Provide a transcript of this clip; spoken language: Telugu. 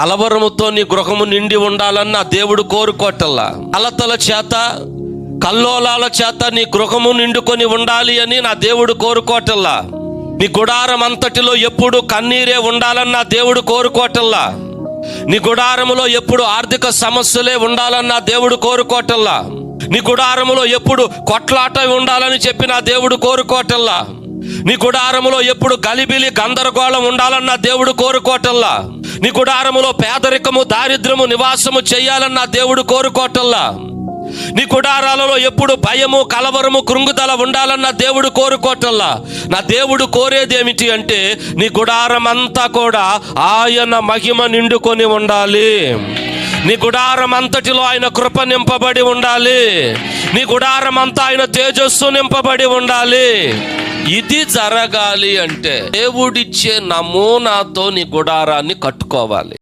కలవరముతో నీ గృహము నిండి ఉండాలని నా దేవుడు కోరుకోవటల్లా. కలతల చేత, కల్లోలాల చేత నీ గృహము నిండుకొని ఉండాలి అని నా దేవుడు కోరుకోవటల్లా. నీ గుడారం అంతటిలో ఎప్పుడు కన్నీరే ఉండాలని నా దేవుడు కోరుకోవటల్లా. నీ గుడారములో ఎప్పుడు ఆర్థిక సమస్యలే ఉండాలని నా దేవుడు కోరుకోవటల్లా. నీ గుడారములో ఎప్పుడు కొట్లాట ఉండాలని చెప్పి నా దేవుడు కోరుకోవటల్లా. నీ గుడారములో ఎప్పుడు గలిబిలి గందరగోళం ఉండాలని నా దేవుడు కోరుకోవటల్లా. నీ గుడారములో పేదరికము, దారిద్రము నివాసము చేయాలని నా దేవుడు కోరుకోవటల్లా. నీ గుడారాలలో ఎప్పుడు భయము, కలవరము, కృంగుదల ఉండాలన్న దేవుడు కోరుకోవటల్లా. నా దేవుడు కోరేది ఏమిటి అంటే నీ గుడారం అంతా కూడా ఆయన మహిమ నిండుకొని ఉండాలి. నీ గుడారం అంతటిలో ఆయన కృప నింపబడి ఉండాలి. నీ గుడారం అంతా ఆయన తేజస్సు నింపబడి ఉండాలి. ఇది జరగాలి అంటే దేవుడిచ్చే నమూనాతో నీ గుడారాన్ని కట్టుకోవాలి.